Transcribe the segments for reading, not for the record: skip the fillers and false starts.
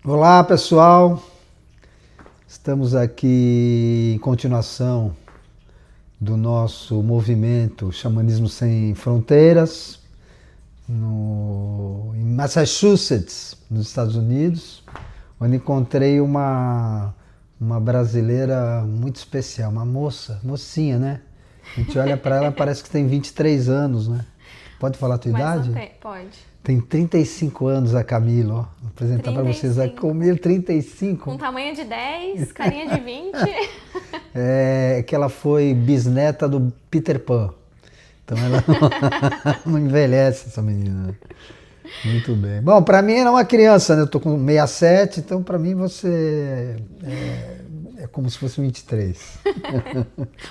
Olá, pessoal. Estamos aqui em continuação do nosso movimento Xamanismo Sem Fronteiras, em Massachusetts, nos Estados Unidos, onde encontrei uma brasileira muito especial, uma mocinha, né? A gente olha para ela, parece que tem 23 anos, né? Pode falar a tua Mas não idade? tem, pode. Tem 35 anos a Camila, ó. Vou apresentar para vocês a 35. Camila, 35. Com tamanho de 10, carinha de 20. É que ela foi bisneta do Peter Pan. Então ela não envelhece, essa menina. Muito bem. Bom, para mim era uma criança, né? Eu tô com 67, então para mim você é como se fosse 23.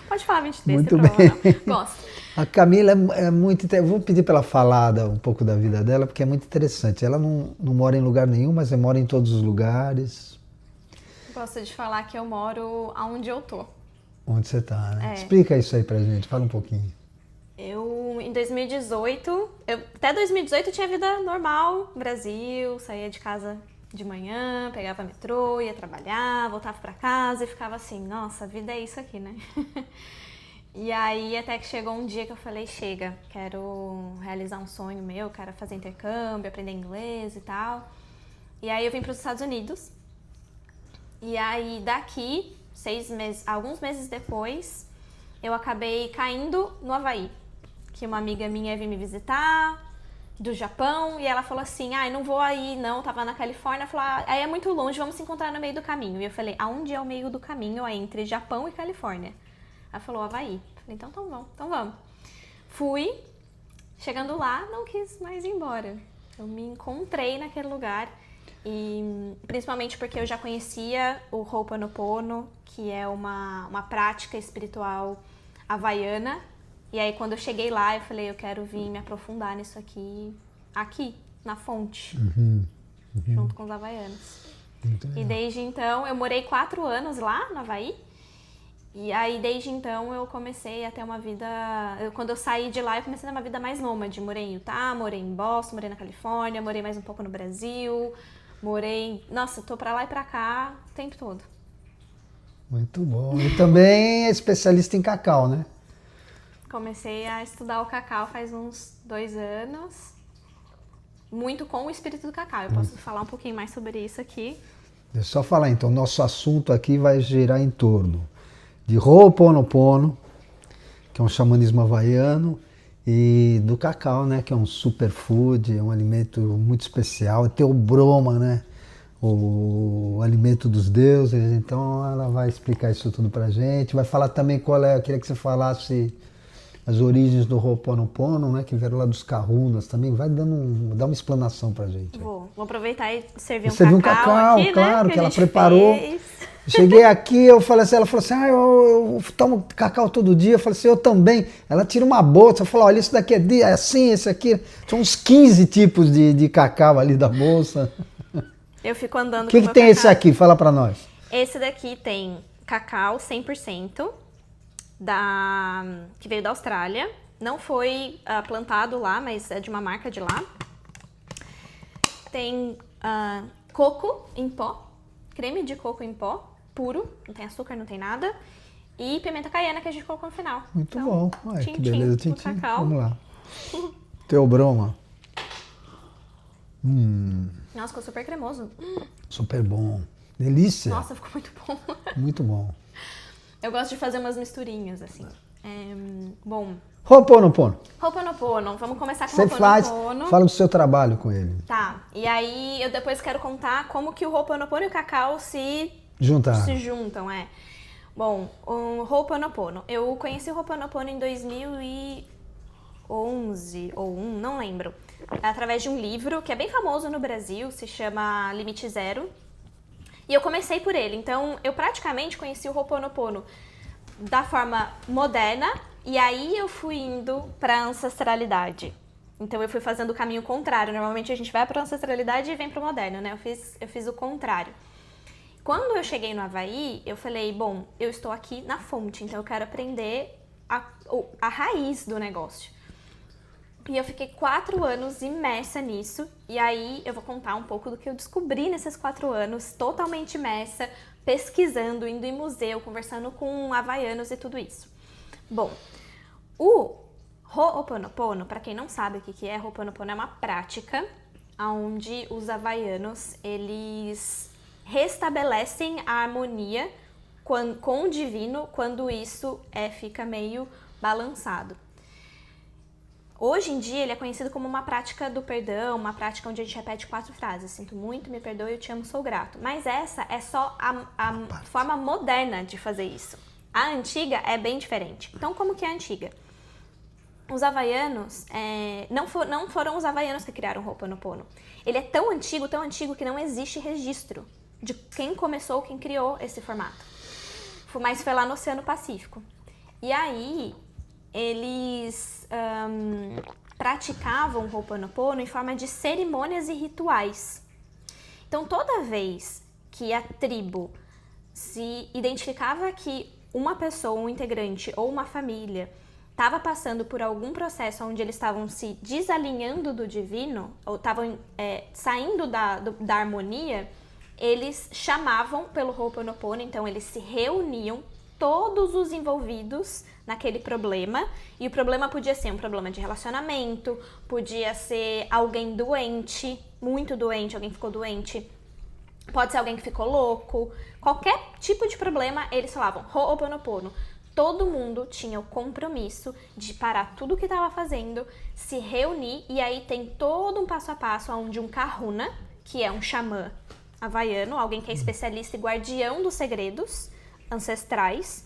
Pode falar 23, Muito sem problema bem. não. Gosto. A Camila é muito. Vou pedir para ela falar um pouco da vida dela, porque é muito interessante. Ela não mora em lugar nenhum, mas mora em todos os lugares. Gosto de falar que eu moro aonde eu tô. Onde você está, né? É. Explica isso aí pra gente, fala um pouquinho. Em 2018, até 2018 eu tinha vida normal, Brasil, saía de casa de manhã, pegava metrô, ia trabalhar, voltava pra casa e ficava assim, nossa, a vida é isso aqui, né? E aí até que chegou um dia que eu falei, chega, quero realizar um sonho meu, quero fazer intercâmbio, aprender inglês e tal. E aí eu vim para os Estados Unidos. E aí daqui, alguns meses depois, eu acabei caindo no Havaí. Que uma amiga minha veio me visitar do Japão e ela falou assim, não vou aí não, tava na Califórnia, falou, aí é muito longe, vamos se encontrar no meio do caminho. E eu falei, aonde é o meio do caminho entre Japão e Califórnia? Ela falou, Havaí. Falei, então vamos. Fui, chegando lá, não quis mais ir embora. Eu me encontrei naquele lugar, e principalmente porque eu já conhecia o Ho'oponopono, que é uma prática espiritual havaiana. E aí quando eu cheguei lá, eu falei, eu quero vir me aprofundar nisso aqui, na fonte, junto com os havaianos. E desde então, eu morei 4 anos lá no Havaí. E aí, desde então, eu comecei a ter uma vida... Quando eu saí de lá, eu comecei a ter uma vida mais nômade. Morei em Utah, morei em Boston, morei na Califórnia, morei mais um pouco no Brasil, Nossa, tô pra lá e pra cá o tempo todo. Muito bom. E também é especialista em cacau, né? Comecei a estudar o cacau faz uns 2 anos. Muito com o espírito do cacau. Eu posso falar um pouquinho mais sobre isso aqui. Deixa eu só falar, então, nosso assunto aqui vai girar em torno de Ho'oponopono, que é um xamanismo havaiano, e do cacau, né, que é um superfood, é um alimento muito especial, teobroma, né, o alimento dos deuses. Então ela vai explicar isso tudo pra gente, vai falar também eu queria que você falasse as origens do Ho'oponopono, né, que vieram lá dos Kahunas também, vai dar uma explanação pra gente. Vou aproveitar e servir Você viu um cacau cacau, aqui, claro, né, que a ela gente preparou. fez. Cheguei aqui, ela falou assim, eu tomo cacau todo dia. Eu falei assim, eu também. Ela tira uma bolsa, falou, olha, isso daqui é assim, esse aqui. Tinha uns 15 tipos de cacau ali da bolsa. Eu fico andando O com o que meu tem esse cacau. aqui? Fala pra nós. Esse daqui tem cacau 100% que veio da Austrália. Não foi plantado lá, mas é de uma marca de lá. Tem coco em pó, creme de coco em pó, puro, não tem açúcar, não tem nada. E pimenta caiena que a gente colocou no final. Muito Então, bom. Ué, que beleza, no tintim. cacau. Vamos lá. Teobroma. Nossa, ficou super cremoso. Super bom. Delícia. Nossa, ficou muito bom. Muito bom. Eu gosto de fazer umas misturinhas, assim. Bom, Ho'oponopono. Ho'oponopono. Vamos começar com Você faz, Ho'oponopono. fala do seu trabalho com ele. Tá, e aí eu depois quero contar como que o Ho'oponopono e o cacau se Juntar. juntam, Bom, o Ho'oponopono. Eu conheci o Ho'oponopono em 2011 ou não lembro. Através de um livro que é bem famoso no Brasil, se chama Limite Zero. E eu comecei por ele, então eu praticamente conheci o Ho'oponopono da forma moderna, e aí eu fui indo pra ancestralidade. Então eu fui fazendo o caminho contrário. Normalmente a gente vai pra ancestralidade e vem pro moderno, né? Eu fiz o contrário. Quando eu cheguei no Havaí, eu falei, bom, eu estou aqui na fonte, então eu quero aprender a raiz do negócio. E eu fiquei 4 anos imersa nisso. E aí eu vou contar um pouco do que eu descobri nesses 4 anos, totalmente imersa, pesquisando, indo em museu, conversando com havaianos e tudo isso. Bom, o Ho'oponopono, para quem não sabe o que é, Ho'oponopono é uma prática onde os havaianos, eles restabelecem a harmonia com o divino quando isso fica meio balançado. Hoje em dia ele é conhecido como uma prática do perdão, uma prática onde a gente repete 4 frases. Sinto muito, me perdoe, eu te amo, sou grato. Mas essa é só a forma moderna de fazer isso. A antiga é bem diferente. Então, como que é a antiga? Os havaianos, não foram os havaianos que criaram o Ho'oponopono. Ele é tão antigo que não existe registro de quem começou, quem criou esse formato. Mas foi lá no Oceano Pacífico. E aí, eles praticavam o Ho'oponopono em forma de cerimônias e rituais. Então, toda vez que a tribo se identificava que uma pessoa, um integrante ou uma família estava passando por algum processo onde eles estavam se desalinhando do divino, ou estavam saindo da harmonia, eles chamavam pelo Ho'oponopono, então eles se reuniam, todos os envolvidos naquele problema, e o problema podia ser um problema de relacionamento, podia ser alguém doente, muito doente, alguém ficou doente, pode ser alguém que ficou louco, qualquer tipo de problema, eles falavam Ho'oponopono. Todo mundo tinha o compromisso de parar tudo o que estava fazendo, se reunir, e aí tem todo um passo a passo onde um kahuna, que é um xamã havaiano, alguém que é especialista e guardião dos segredos ancestrais,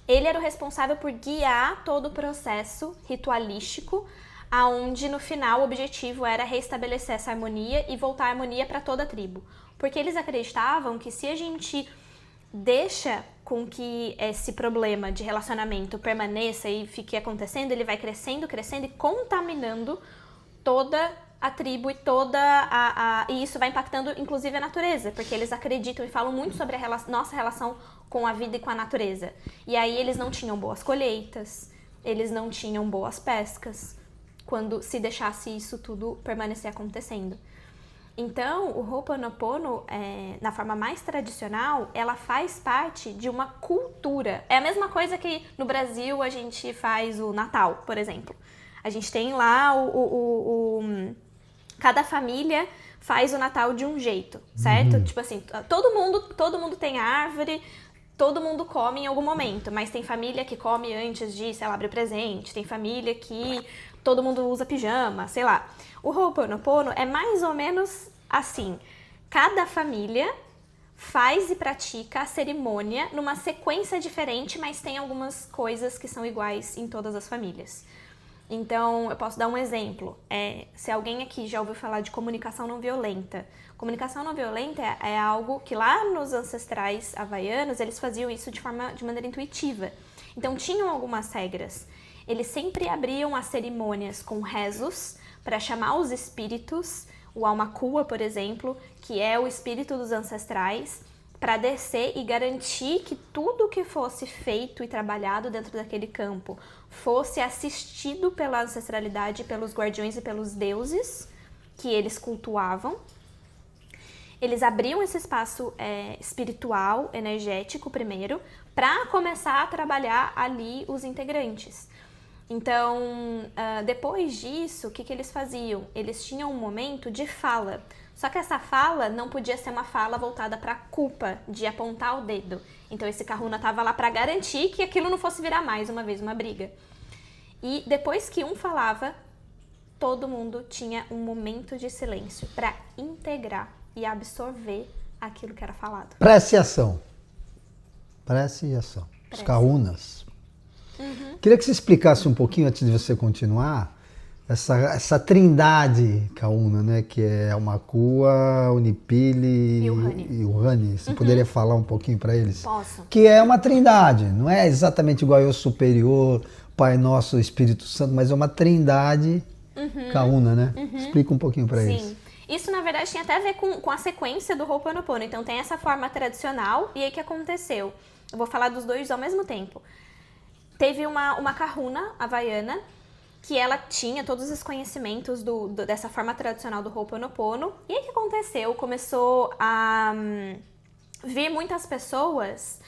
ele era o responsável por guiar todo o processo ritualístico, aonde no final o objetivo era restabelecer essa harmonia e voltar a harmonia para toda a tribo. Porque eles acreditavam que se a gente deixa com que esse problema de relacionamento permaneça e fique acontecendo, ele vai crescendo, crescendo e contaminando toda a tribo e e isso vai impactando inclusive a natureza, porque eles acreditam e falam muito sobre a nossa relação com a vida e com a natureza. E aí eles não tinham boas colheitas, eles não tinham boas pescas, quando se deixasse isso tudo permanecer acontecendo. Então, o Ho'oponopono, na forma mais tradicional, ela faz parte de uma cultura. É a mesma coisa que no Brasil a gente faz o Natal, por exemplo. A gente tem lá cada família faz o Natal de um jeito, certo? Tipo assim, todo mundo tem árvore, todo mundo come em algum momento, mas tem família que come antes de, sei lá, abrir presente, tem família que todo mundo usa pijama, sei lá. O Ho'oponopono é mais ou menos assim. Cada família faz e pratica a cerimônia numa sequência diferente, mas tem algumas coisas que são iguais em todas as famílias. Então, eu posso dar um exemplo. Se alguém aqui já ouviu falar de comunicação não violenta. Comunicação não violenta é algo que lá nos ancestrais havaianos, eles faziam isso de maneira intuitiva. Então, tinham algumas regras. Eles sempre abriam as cerimônias com rezos para chamar os espíritos, o Aumakua, por exemplo, que é o espírito dos ancestrais, para descer e garantir que tudo que fosse feito e trabalhado dentro daquele campo fosse assistido pela ancestralidade, pelos guardiões e pelos deuses que eles cultuavam. Eles abriam esse espaço espiritual, energético primeiro, para começar a trabalhar ali os integrantes. Então, depois disso, o que eles faziam? Eles tinham um momento de fala. Só que essa fala não podia ser uma fala voltada para a culpa, de apontar o dedo. Então, esse kahuna estava lá para garantir que aquilo não fosse virar mais uma vez uma briga. E depois que um falava, todo mundo tinha um momento de silêncio para integrar e absorver aquilo que era falado. Prece e ação. Prece e ação. Os kahunas. Queria que você explicasse um pouquinho, antes de você continuar, essa trindade kahuna, né? Que é o Makua, o Nipili e o Hani. Você poderia falar um pouquinho para eles? Posso. Que é uma trindade, não é exatamente igual ao superior, Pai Nosso, Espírito Santo, mas é uma trindade kahuna, né? Explica um pouquinho para eles. Sim. Isso, na verdade, tem até a ver com a sequência do Ho'oponopono. Então, tem essa forma tradicional e aí o que aconteceu? Eu vou falar dos dois ao mesmo tempo. Teve uma kahuna havaiana que ela tinha todos os conhecimentos dessa forma tradicional do Ho'oponopono. E aí o que aconteceu? Começou a vir muitas pessoas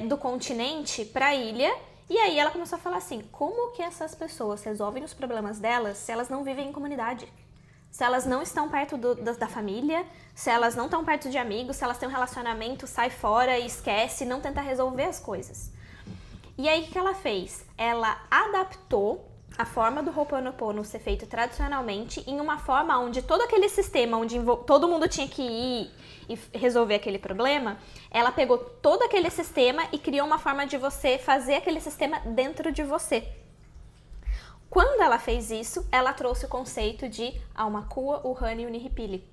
do continente para a ilha. E aí ela começou a falar assim, como que essas pessoas resolvem os problemas delas se elas não vivem em comunidade? Se elas não estão perto da família, se elas não estão perto de amigos, se elas têm um relacionamento, sai fora e esquece, não tenta resolver as coisas. E aí, o que ela fez? Ela adaptou a forma do Ho'oponopono ser feito tradicionalmente em uma forma onde todo aquele sistema, onde todo mundo tinha que ir e resolver aquele problema, ela pegou todo aquele sistema e criou uma forma de você fazer aquele sistema dentro de você. Quando ela fez isso, ela trouxe o conceito de Aumakua, Uhane e Unihipili.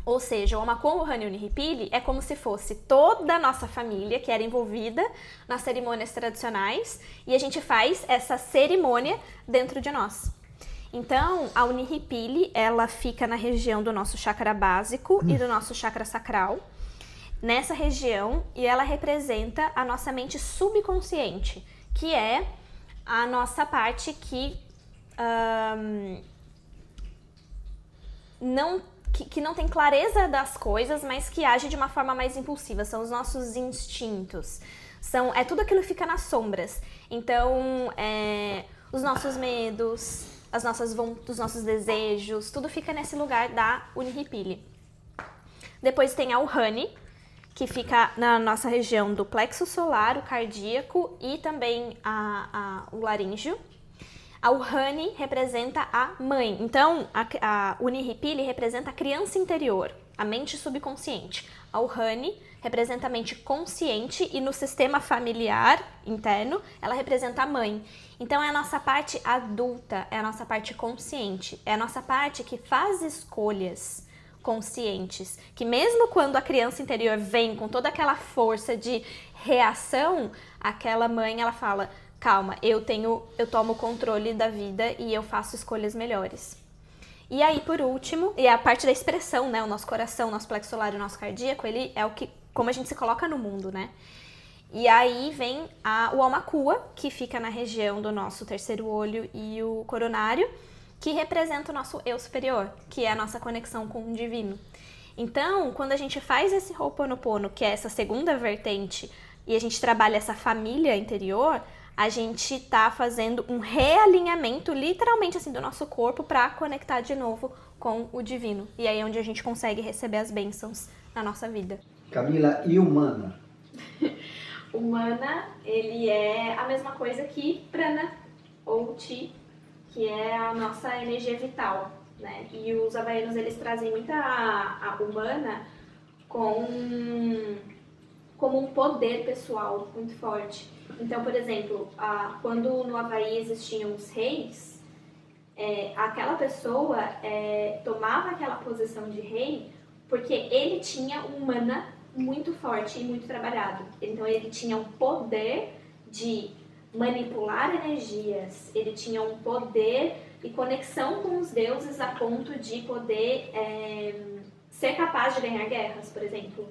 Ou seja, o Aumakua, Uhane e Unihipili é como se fosse toda a nossa família que era envolvida nas cerimônias tradicionais e a gente faz essa cerimônia dentro de nós. Então, a Unihipili, ela fica na região do nosso chakra básico e do nosso chakra sacral, nessa região, e ela representa a nossa mente subconsciente, que é a nossa parte que não tem clareza das coisas, mas que age de uma forma mais impulsiva. São os nossos instintos. É tudo aquilo que fica nas sombras. Então, os nossos medos, os nossos desejos, tudo fica nesse lugar da Unihipili. Depois tem a Uhane, que fica na nossa região do plexo solar, o cardíaco e também o laríngeo. A Uhane representa a mãe. Então, a Unihipili representa a criança interior, a mente subconsciente. A Uhane representa a mente consciente e no sistema familiar interno, ela representa a mãe. Então, é a nossa parte adulta, é a nossa parte consciente, é a nossa parte que faz escolhas conscientes, que mesmo quando a criança interior vem com toda aquela força de reação, aquela mãe, ela fala, calma, eu tomo o controle da vida e eu faço escolhas melhores. E aí, por último, e a parte da expressão, né, o nosso coração, o nosso plexo solar e o nosso cardíaco, ele é como a gente se coloca no mundo, né? E aí vem o Aumakua, que fica na região do nosso terceiro olho e o coronário, que representa o nosso eu superior, que é a nossa conexão com o divino. Então, quando a gente faz esse Ho'oponopono, que é essa segunda vertente, e a gente trabalha essa família interior, a gente tá fazendo um realinhamento, literalmente assim, do nosso corpo para conectar de novo com o divino. E aí é onde a gente consegue receber as bênçãos na nossa vida. Camila, e humana? Humana, ele é a mesma coisa que prana ou chi, que é a nossa energia vital, né? E os havaianos, eles trazem muito a humana como um poder pessoal muito forte. Então, por exemplo, quando no Havaí existiam os reis, aquela pessoa tomava aquela posição de rei porque ele tinha um mana muito forte e muito trabalhado. Então, ele tinha um poder de manipular energias, ele tinha um poder e conexão com os deuses a ponto de poder ser capaz de ganhar guerras, por exemplo,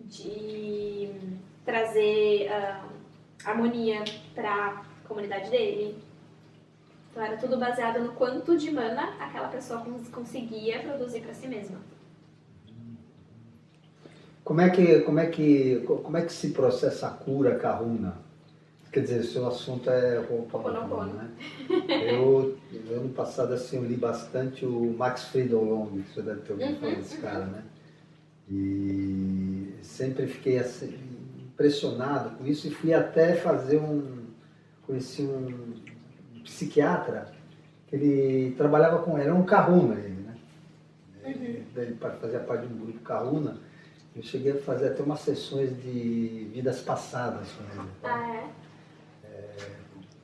de trazer harmonia para a comunidade dele. Então era tudo baseado no quanto de mana aquela pessoa conseguia produzir para si mesma. Como é que se processa a cura Kahuna? Quer dizer, o seu assunto é Ho'oponopono, né? Eu, ano passado, assim, eu li bastante o Max Friedel Long, você deve ter ouvido falar desse cara, né? E sempre fiquei assim, impressionado com isso e fui até conheci um psiquiatra que ele trabalhava com ele, era um Kahuna ele, né? Ele fazia parte de um grupo Kahuna. Eu cheguei a fazer até umas sessões de vidas passadas com ele. Tá?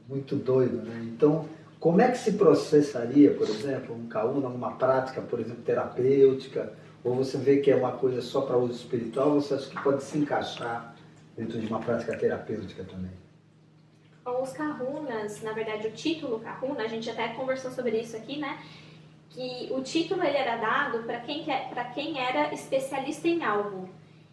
Muito doido, né? Então, como é que se processaria, por exemplo, um Kahuna, uma prática, por exemplo, terapêutica? Ou você vê que é uma coisa só para uso espiritual, ou você acha que pode se encaixar dentro de uma prática terapêutica também? Os Kahunas, na verdade, o título Kahuna, a gente até conversou sobre isso aqui, né? Que o título ele era dado para quem era especialista em algo.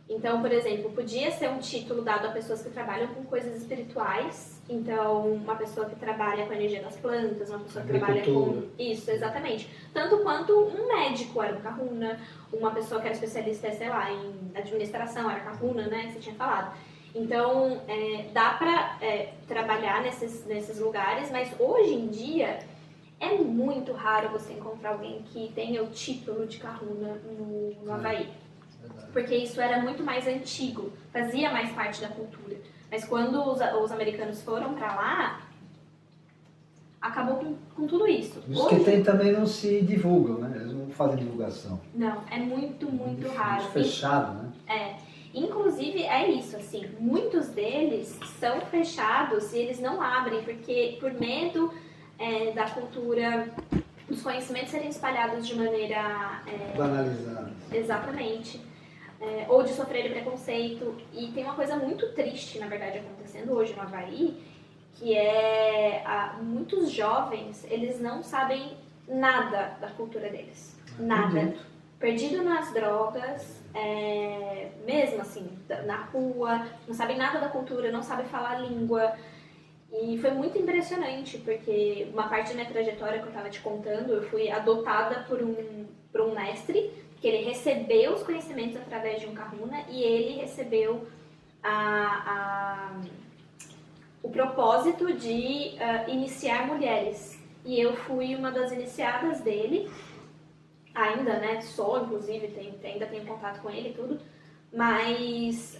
Então, por exemplo, podia ser um título dado a pessoas que trabalham com coisas espirituais. Então, uma pessoa que trabalha com a energia das plantas, uma pessoa que trabalha com... Isso, exatamente. Tanto quanto um médico era um kahuna, uma pessoa que era especialista, sei lá, em administração era kahuna, né, que você tinha falado. Então, dá pra trabalhar nesses lugares, mas hoje em dia é muito raro você encontrar alguém que tenha o título de kahuna no Havaí. Porque isso era muito mais antigo, fazia mais parte da cultura. Mas quando os americanos foram pra lá, acabou com tudo isso. Os que tem também não se divulgam, né? Eles não fazem divulgação. Não, é muito raro. Muito fechado, né? Inclusive é isso, assim, muitos deles são fechados e eles não abrem, porque por medo da cultura, dos conhecimentos serem espalhados de maneira... banalizada. Exatamente. Ou de sofrerem preconceito. E tem uma coisa muito triste, na verdade, acontecendo hoje no Havaí, que muitos jovens, eles não sabem nada da cultura deles. Nada. Perdido nas drogas, mesmo assim, na rua, não sabem nada da cultura, não sabem falar a língua. E foi muito impressionante, porque uma parte da minha trajetória que eu estava te contando, eu fui adotada por um mestre, que ele recebeu os conhecimentos através de um kahuna e ele recebeu o propósito de iniciar mulheres. E eu fui uma das iniciadas dele, ainda, né, sou, inclusive, ainda tenho contato com ele e tudo, mas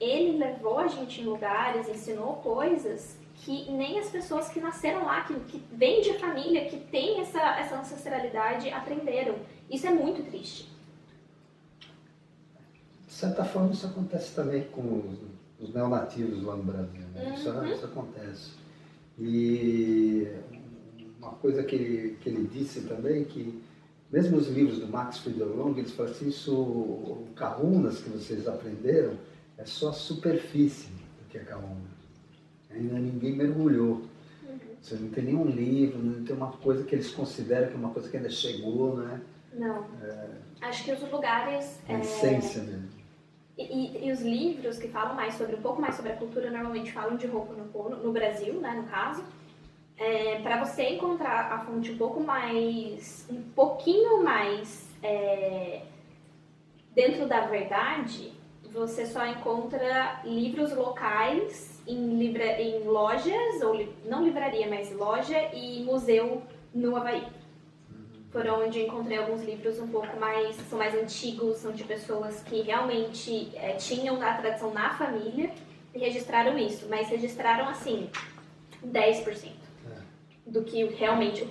ele levou a gente em lugares, ensinou coisas que nem as pessoas que nasceram lá, que vêm de família, que tem essa ancestralidade, aprenderam. Isso é muito triste. De certa forma, isso acontece também com os neonativos lá no Brasil, né? Isso acontece. E uma coisa que ele disse também, que mesmo os livros do Max Friedel Long, eles falam assim, o kahunas que vocês aprenderam é só a superfície do que é kahuna. Ainda ninguém mergulhou. Você não tem nenhum livro, não tem uma coisa que eles consideram que é uma coisa que ainda chegou, né? Não. Acho que os lugares... A essência mesmo. E os livros que falam um pouco mais sobre a cultura, normalmente falam de Ho'oponopono, no Brasil, né, no caso. Para você encontrar a fonte um pouquinho mais dentro da verdade, você só encontra livros locais em lojas, ou não livraria, mas loja e museu no Havaí. Por onde eu encontrei alguns livros um pouco mais, são mais antigos, são de pessoas que realmente tinham a tradição na família e registraram isso, mas registraram assim, 10%. Do que realmente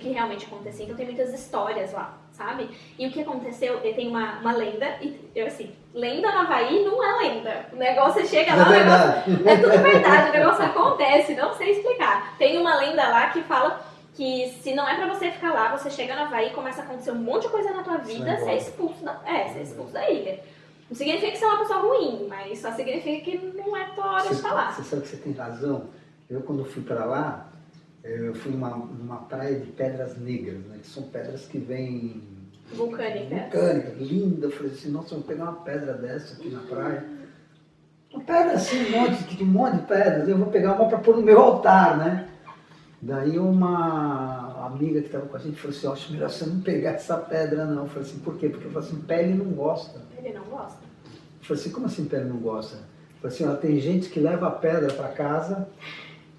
acontecia. Então tem muitas histórias lá, sabe? E o que aconteceu, tem uma lenda, e eu assim, lenda no Havaí não é lenda. O negócio chega lá, é tudo verdade, o negócio acontece, não sei explicar. Tem uma lenda lá que fala que se não é pra você ficar lá, você chega no Havaí e começa a acontecer um monte de coisa na tua vida, você é expulso da ilha. Não significa que você é uma pessoa ruim, mas só significa que não é tua hora de estar lá. Você sabe que você tem razão. Eu, quando fui pra lá, eu fui numa praia de pedras negras, né? Que são pedras que vêm... vulcânicas, linda. Eu falei assim, nossa, eu vou pegar uma pedra dessa aqui na praia. Uma pedra assim, um monte de pedras. Eu vou pegar uma para pôr no meu altar, né? Daí uma amiga que estava com a gente falou assim, eu acho melhor você não pegar essa pedra não. Eu falei assim, por quê? Porque eu falei assim, pele não gosta. Ele não gosta. Eu falei assim, como assim pele não gosta? Eu falei assim, ó, tem gente que leva a pedra para casa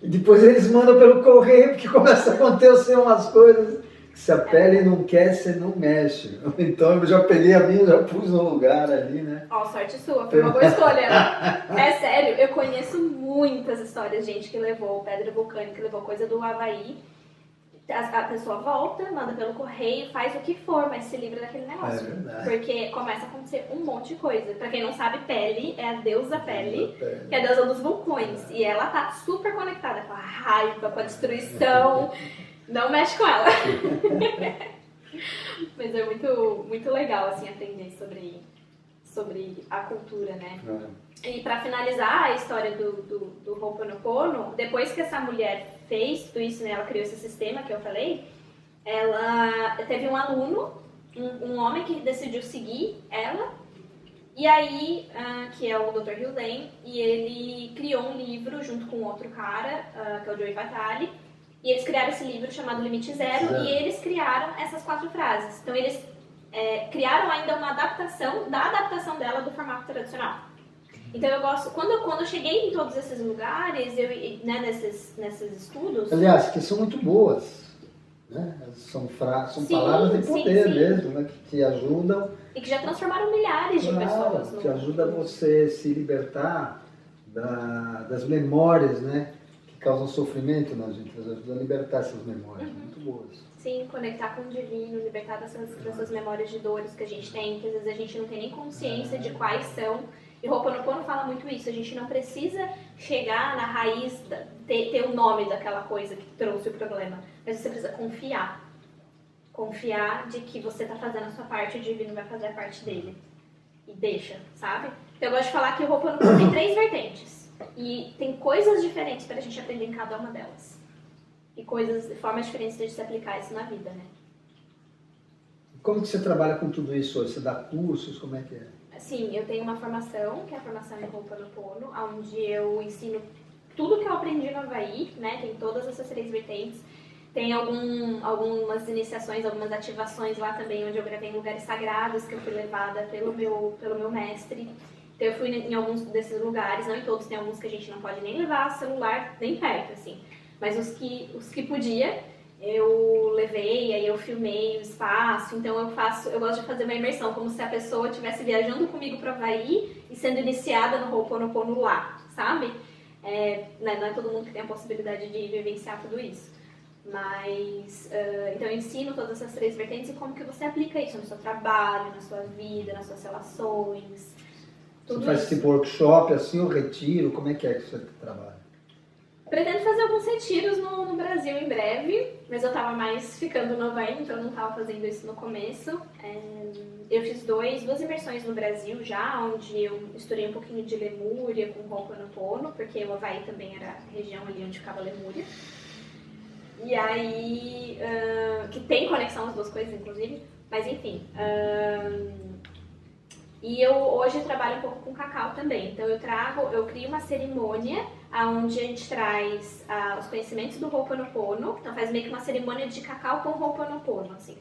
e depois eles mandam pelo correio, porque começa a acontecer umas coisas que se a pele não quer, você não mexe. Então eu já peguei a minha, já pus no lugar ali, né? Ó, sorte sua, foi uma boa escolha. É sério, eu conheço muitas histórias de gente que levou pedra vulcânica, levou coisa do Havaí. A pessoa volta, manda pelo correio, faz o que for, mas se livra daquele negócio. É verdade. Porque começa a acontecer um monte de coisa. Pra quem não sabe, Pele é a deusa Pele, que é a deusa dos vulcões. E ela tá super conectada com a raiva, com a destruição. Não mexe com ela. Mas é muito, muito legal, assim, aprender sobre a cultura, né? E pra finalizar a história do Ho'oponopono, depois que essa mulher fez tudo isso, né, ela criou esse sistema que eu falei, ela teve um aluno, um homem que decidiu seguir ela, E aí, que é o Dr. Hugh Lane, e ele criou um livro junto com outro cara, que é o Joey Vitale, e eles criaram esse livro chamado Limite Zero, e eles criaram essas 4 frases. Então eles criaram ainda uma adaptação da adaptação dela do formato tradicional. Então eu gosto, quando eu cheguei em todos esses lugares, né, nesses estudos... Aliás, que são muito boas, né? São palavras de poder mesmo, né? Que te ajudam... E que já transformaram milhares de pessoas. Que ajuda você a se libertar das memórias, né? Que causam sofrimento na gente, ajuda a libertar essas memórias, muito boas. Sim, conectar com o divino, libertar dessas memórias de dores que a gente tem, que às vezes a gente não tem nem consciência de quais são. E o Ho'oponopono fala muito isso, a gente não precisa chegar na raiz, ter o nome daquela coisa que trouxe o problema, mas você precisa confiar. Confiar de que você está fazendo a sua parte e o divino vai fazer a parte dele. E deixa, sabe? Então eu gosto de falar que o Ho'oponopono tem 3 vertentes. E tem coisas diferentes para a gente aprender em cada uma delas. E formas diferentes de se aplicar isso na vida, né? Como que você trabalha com tudo isso hoje? Você dá cursos? Como é que é? Sim, eu tenho uma formação, que é a formação em Ho'oponopono, onde eu ensino tudo que eu aprendi no Havaí, né? Tem todas essas 3 vertentes. Tem algumas iniciações, algumas ativações lá também, onde eu gravei em lugares sagrados, que eu fui levada pelo meu mestre. Então eu fui em alguns desses lugares, não em todos, tem alguns que a gente não pode nem levar celular nem perto, assim. Mas os que podia, eu levei, aí eu filmei o espaço, então eu gosto de fazer uma imersão, como se a pessoa estivesse viajando comigo para o Havaí e sendo iniciada no Ho'oponopono lá, sabe? Não é todo mundo que tem a possibilidade de vivenciar tudo isso. Mas, então eu ensino todas essas 3 vertentes e como que você aplica isso no seu trabalho, na sua vida, nas suas relações, tudo. Você faz tipo workshop, assim, ou retiro? Como é que você trabalha? Pretendo fazer alguns retiros no Brasil em breve, mas eu tava mais ficando no Havaí, então eu não tava fazendo isso no começo. Eu fiz duas imersões no Brasil já, onde eu estudei um pouquinho de Lemúria com Ho'oponopono, porque o Havaí também era a região ali onde ficava Lemúria. E aí, que tem conexão as 2 coisas, inclusive, mas enfim. E eu hoje trabalho um pouco com cacau também, então eu crio uma cerimônia onde a gente traz os conhecimentos do Ho'oponopono, então faz meio que uma cerimônia de cacau com Ho'oponopono, assim.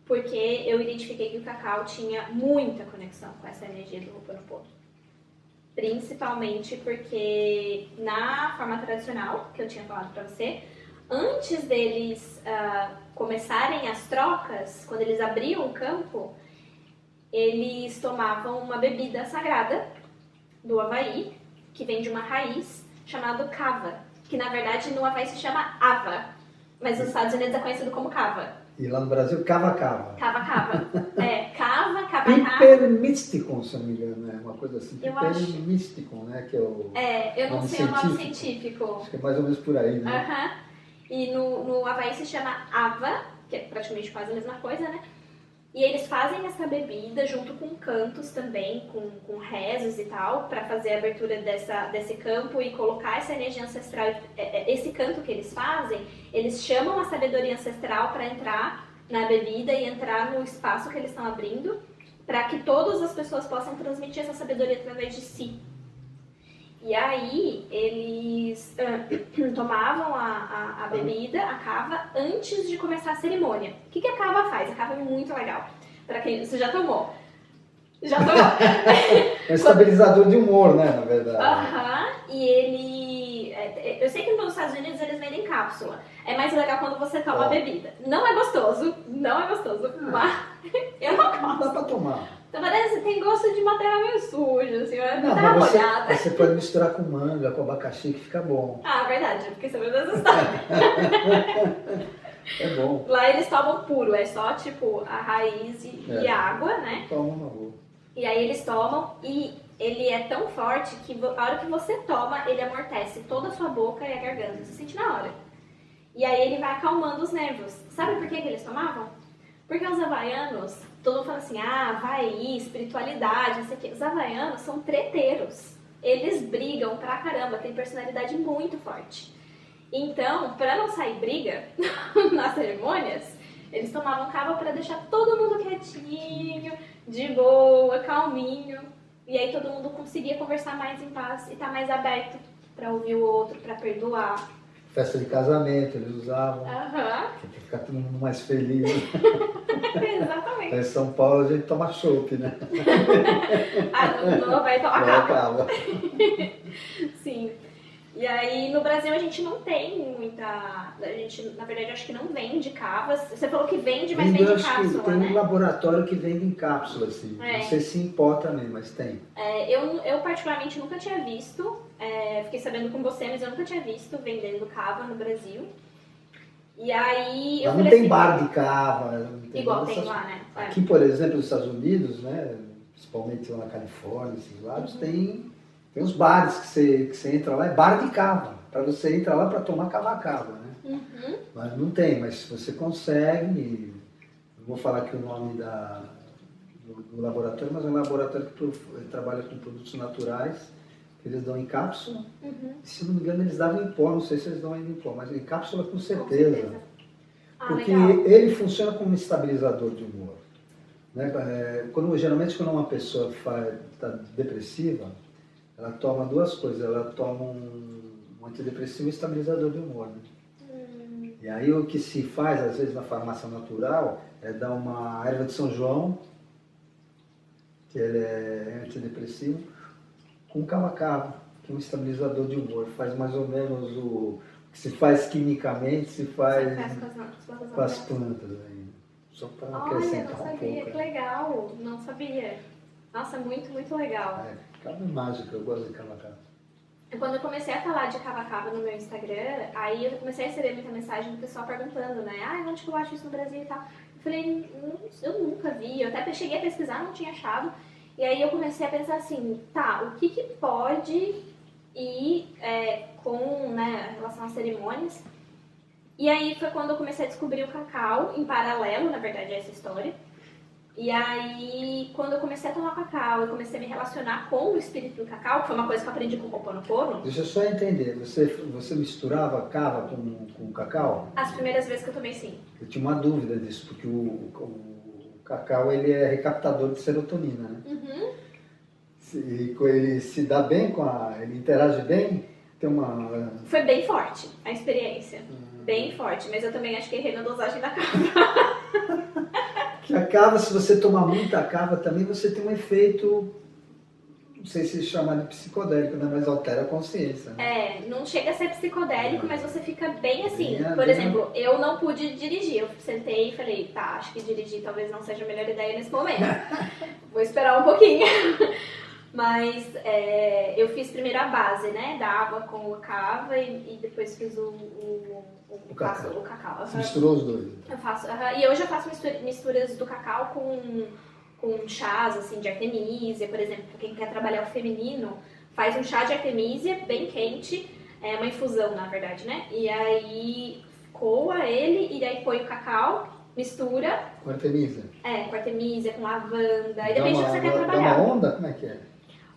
Porque eu identifiquei que o cacau tinha muita conexão com essa energia do Ho'oponopono. Principalmente porque na forma tradicional, que eu tinha falado pra você, antes deles começarem as trocas, quando eles abriam o campo, eles tomavam uma bebida sagrada do Havaí, que vem de uma raiz chamada kava, que na verdade no Havaí se chama ava, mas nos Estados Unidos é conhecido como kava. E lá no Brasil, cava-cava. Cava-cava. Cava-cava. Hipermístico, se não me engano, é uma coisa assim. Hipermístico, né? Que é o eu não sei o nome científico. Acho que é mais ou menos por aí, né? E no Havaí se chama ava, que é praticamente quase a mesma coisa, né? E eles fazem essa bebida junto com cantos também, com rezos e tal, para fazer a abertura desse campo e colocar essa energia ancestral. Esse canto que eles fazem, eles chamam a sabedoria ancestral para entrar na bebida e entrar no espaço que eles estão abrindo, para que todas as pessoas possam transmitir essa sabedoria através de si. E aí, eles tomavam a bebida, a cava, antes de começar a cerimônia. O que a cava faz? A cava é muito legal. Pra quem... Você já tomou? Já tomou? É um estabilizador de humor, né, na verdade. E ele... Eu sei que nos Estados Unidos eles vendem cápsula. É mais legal quando você toma a bebida. Não é gostoso, mas eu não gosto. Não dá pra tomar. Então parece que tem gosto de matéria meio suja, assim, não, mas você pode misturar com manga, com abacaxi, que fica bom. Verdade, porque sabendo dessa história. É bom. Lá eles tomam puro, é só tipo a raiz e água, né? Toma uma boa. E aí eles tomam e ele é tão forte que a hora que você toma, ele amortece toda a sua boca e a garganta, você sente na hora. E aí ele vai acalmando os nervos. Sabe por que eles tomavam? Porque os havaianos, todo mundo fala assim, Havaí, espiritualidade, não sei o quê. Os havaianos são treteiros. Eles brigam pra caramba, têm personalidade muito forte. Então, pra não sair briga nas cerimônias, eles tomavam cava pra deixar todo mundo quietinho, de boa, calminho. E aí todo mundo conseguia conversar mais em paz e tá mais aberto pra ouvir o outro, pra perdoar. Festa de casamento, eles usavam. Aham. Pra ficar todo mundo mais feliz. Exatamente. Em São Paulo a gente toma chopp, né? Não vai tomar Não cava. acaba. Sim. E aí no Brasil a gente não tem muita. A gente, na verdade, acho que não vende cavas. Você falou que vende, mas Eu vende acho que cápsula, tem né? um laboratório que vende em cápsula, assim. É. Não sei se em pó também, mas tem. Eu particularmente nunca tinha visto. Fiquei sabendo com você, mas eu nunca tinha visto vendendo cava no Brasil. E aí eu Mas não falei tem assim, bar de cava. Não tem igual nada tem dessas- lá, né? Aqui, por exemplo, nos Estados Unidos, né? Principalmente lá na Califórnia, esses lados, tem uns bares que você entra lá, é bar de cava. Para você entrar lá para tomar cava-cava, né? Uhum. Mas não tem, mas você consegue. Não vou falar aqui o nome do laboratório, mas é um laboratório que trabalha com produtos naturais, que eles dão em cápsula. Uhum. Se não me engano, eles davam em pó, não sei se eles dão ainda em pó, mas em cápsula com Com certeza. certeza. Porque Legal. ele funciona como um estabilizador de humor. Né? Geralmente quando uma pessoa está depressiva, ela toma duas coisas, ela toma um antidepressivo e estabilizador de humor. Né? E aí o que se faz, às vezes, na farmácia natural, é dar uma erva de São João, que ele é antidepressivo, com cava-cava, que é um estabilizador de humor. Faz mais ou menos o que se faz quimicamente, se faz com as plantas. Aí. Só para Olha, acrescentar não um sabia, pouco. que legal. Não sabia. Nossa, muito, muito legal. Cava é mágica, eu gosto de cava-cava. Quando eu comecei a falar de cava-cava no meu Instagram, aí eu comecei a receber muita mensagem do pessoal perguntando, né? Onde que eu acho isso no Brasil e tal? Eu falei, eu nunca vi. Eu até cheguei a pesquisar, não tinha achado. E aí eu comecei a pensar assim, tá, o que pode ir com, né, em relação às cerimônias? E aí foi quando eu comecei a descobrir o cacau, em paralelo, na verdade, a essa história. E aí, quando eu comecei a tomar cacau e comecei a me relacionar com o espírito do cacau, que foi uma coisa que eu aprendi com o Ho'oponopono. Deixa eu só entender, você misturava cava com cacau? As primeiras vezes que eu tomei, sim. Eu tinha uma dúvida disso, porque o cacau ele é recaptador de serotonina, né? Uhum. Ele se dá bem ele interage bem, tem uma... Foi bem forte a experiência, bem forte, mas eu também acho que errei na dosagem da cava. Que a cava, se você tomar muita cava também, você tem um efeito, não sei se chamar de psicodélico, né? Mas altera a consciência. Né? Não chega a ser psicodélico, mas você fica bem assim. Bem, Por bem. exemplo, eu não pude dirigir. Eu sentei e falei, tá, acho que dirigir talvez não seja a melhor ideia nesse momento. Vou esperar um pouquinho. Mas eu fiz primeiro a base, né, da água com o cava e depois fiz o cacau. Você misturou os dois. Eu faço, e hoje eu faço misturas do cacau com chás, assim, de artemisia, por exemplo. Quem quer trabalhar o feminino, faz um chá de artemisia bem quente, é uma infusão, na verdade, né? E aí coa ele e aí põe o cacau, mistura. Com artemisia. Com artemisia, com lavanda, e depende do que você quer Dá trabalhar. uma onda? Como é que é?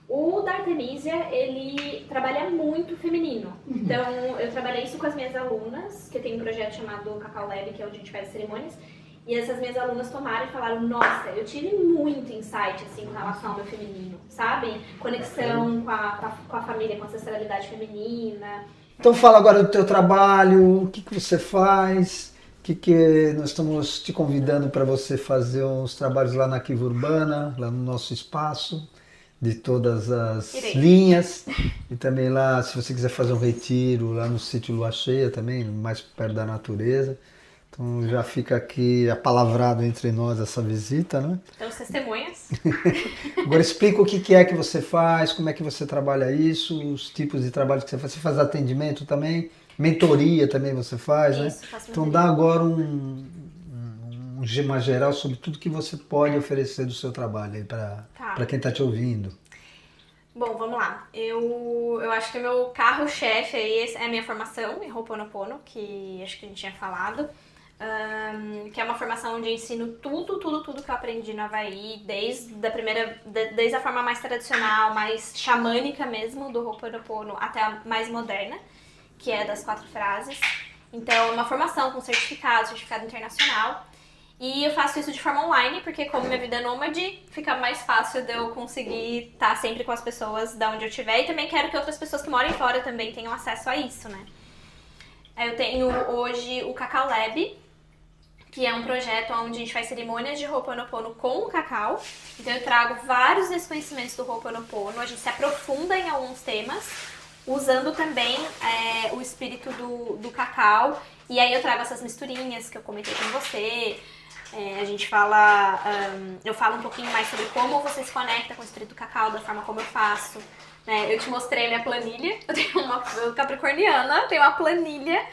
O da Artemisia, ele trabalha muito feminino. Então, eu trabalhei isso com as minhas alunas, que tem um projeto chamado Cacau Lab, que é onde a gente faz cerimônias. E essas minhas alunas tomaram e falaram, nossa, eu tive muito insight, assim, com relação ao meu feminino, sabe? Conexão com a família, com a ancestralidade feminina. Então fala agora do teu trabalho, o que você faz, que nós estamos te convidando para você fazer uns trabalhos lá na Kiva Urbana, lá no nosso espaço, de todas as linhas. E também lá, se você quiser fazer um retiro, lá no sítio Lua Cheia também, mais perto da natureza. Então já fica aqui apalavrado entre nós essa visita, né? Então, as testemunhas. Agora explica o que é que você faz, como é que você trabalha isso, os tipos de trabalho que você faz. Você faz atendimento também, mentoria também você faz, né? Faço Então mentoria. dá agora uma geral sobre tudo que você pode oferecer do seu trabalho aí para quem está te ouvindo. Bom, vamos lá. Eu acho que o meu carro-chefe aí é a minha formação em Ho'oponopono, que acho que a gente tinha falado. Que é uma formação onde eu ensino tudo que eu aprendi no Havaí, desde a forma mais tradicional, mais xamânica mesmo do Ho'oponopono até a mais moderna, que é das 4 frases. Então, é uma formação com certificado internacional. E eu faço isso de forma online, porque como minha vida é nômade, fica mais fácil de eu conseguir estar sempre com as pessoas da onde eu estiver. E também quero que outras pessoas que moram fora também tenham acesso a isso, né? Eu tenho hoje o Cacau Lab, que é um projeto onde a gente faz cerimônias de Ho'oponopono com o cacau. Então eu trago vários desses conhecimentos do Ho'oponopono, a gente se aprofunda em alguns temas, usando também o espírito do cacau. E aí eu trago essas misturinhas que eu comentei com você. A gente fala, eu falo um pouquinho mais sobre como você se conecta com o espírito do cacau, da forma como eu faço. Né? Eu te mostrei a minha planilha, eu tenho eu capricorniana, tenho uma planilha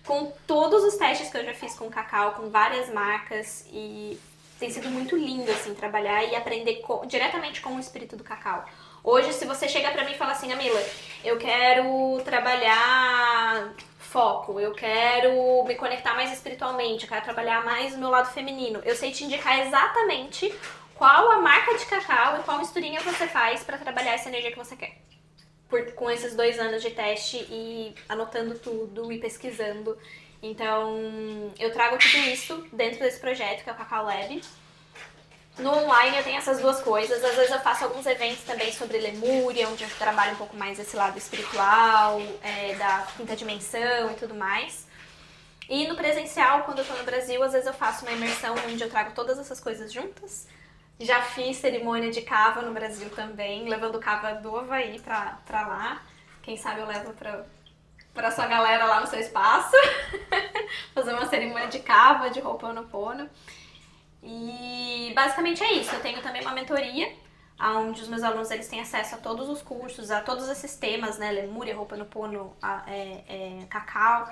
com todos os testes que eu já fiz com cacau, com várias marcas, e tem sido muito lindo, assim, trabalhar e aprender diretamente com o espírito do cacau. Hoje, se você chega pra mim e fala assim, Camila, eu quero trabalhar foco, eu quero me conectar mais espiritualmente, eu quero trabalhar mais o meu lado feminino, eu sei te indicar exatamente qual a marca de cacau e qual misturinha você faz pra trabalhar essa energia que você quer. Com esses 2 anos de teste e anotando tudo e pesquisando. Então, eu trago tudo isso dentro desse projeto, que é o Cacau Lab. No online eu tenho essas duas coisas. Às vezes eu faço alguns eventos também sobre Lemúria, onde eu trabalho um pouco mais esse lado espiritual, da quinta dimensão e tudo mais. E no presencial, quando eu tô no Brasil, às vezes eu faço uma imersão onde eu trago todas essas coisas juntas. Já fiz cerimônia de cava no Brasil também, levando cava do Havaí pra lá. Quem sabe eu levo pra sua galera lá no seu espaço. Fazer uma cerimônia de cava, de Ho'oponopono. E basicamente é isso. Eu tenho também uma mentoria, onde os meus alunos eles têm acesso a todos os cursos, a todos esses temas, né? Lemúria, Ho'oponopono, cacau,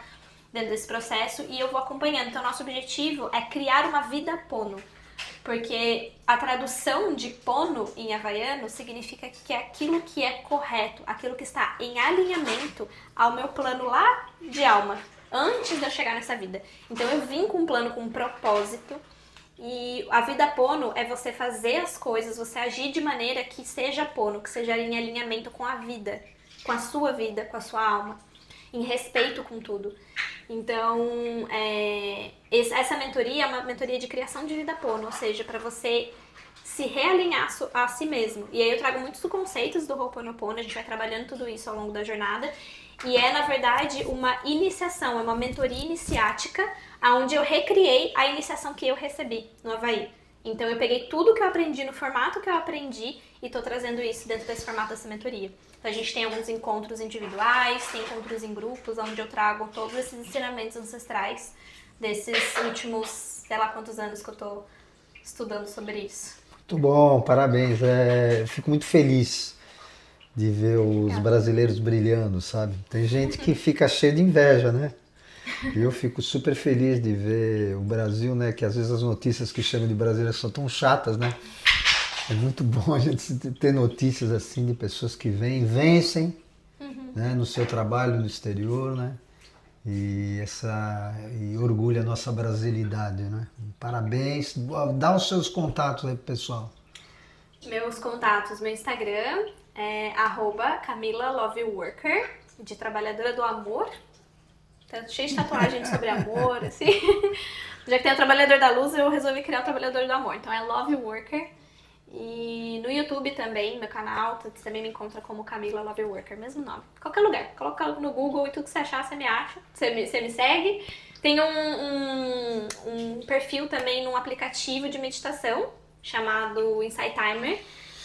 dentro desse processo. E eu vou acompanhando. Então, nosso objetivo é criar uma vida Pono. Porque a tradução de Pono em havaiano significa que é aquilo que é correto, aquilo que está em alinhamento ao meu plano lá de alma, antes de eu chegar nessa vida. Então eu vim com um plano, com um propósito, e a vida Pono é você fazer as coisas, você agir de maneira que seja Pono, que seja em alinhamento com a vida, com a sua alma, em respeito com tudo. Então, essa mentoria é uma mentoria de criação de vida Pono, ou seja, para você se realinhar a si mesmo. E aí eu trago muitos conceitos do Ho'oponopono, a gente vai trabalhando tudo isso ao longo da jornada. E na verdade, uma iniciação, é uma mentoria iniciática, onde eu recriei a iniciação que eu recebi no Havaí. Então eu peguei tudo que eu aprendi no formato que eu aprendi e tô trazendo isso dentro desse formato dessa mentoria. Então a gente tem alguns encontros individuais, tem encontros em grupos, onde eu trago todos esses ensinamentos ancestrais desses últimos, sei lá quantos anos que eu tô estudando sobre isso. Muito bom, parabéns. Fico muito feliz de ver os brasileiros brilhando, sabe? Tem gente que fica cheio de inveja, né? E eu fico super feliz de ver o Brasil, né? Que às vezes as notícias que chamam de brasileiros são tão chatas, né? É muito bom a gente ter notícias assim de pessoas que vêm, vencem, né, no seu trabalho no exterior, né? E orgulha a nossa brasilidade, né? Parabéns. Dá os seus contatos aí pro pessoal. Meus contatos, meu Instagram é @CamilaLoveWorker, de trabalhadora do amor. Tá cheio de tatuagem sobre amor, assim. Já que tem o Trabalhador da Luz, eu resolvi criar o Trabalhador do Amor. Então é Love Worker. E no YouTube também, meu canal, você também me encontra como Camila Love Worker, mesmo nome. Qualquer lugar. Coloca no Google e tudo que você achar, você me acha. Você me segue. Tem um perfil também num aplicativo de meditação chamado Insight Timer.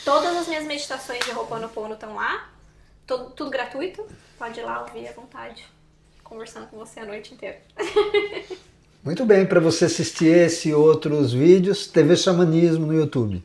Todas as minhas meditações de Ho'oponopono estão lá. Tudo gratuito. Pode ir lá ouvir à vontade. Conversando com você a noite inteira. Muito bem, para você assistir esse e outros vídeos, TV Xamanismo no YouTube.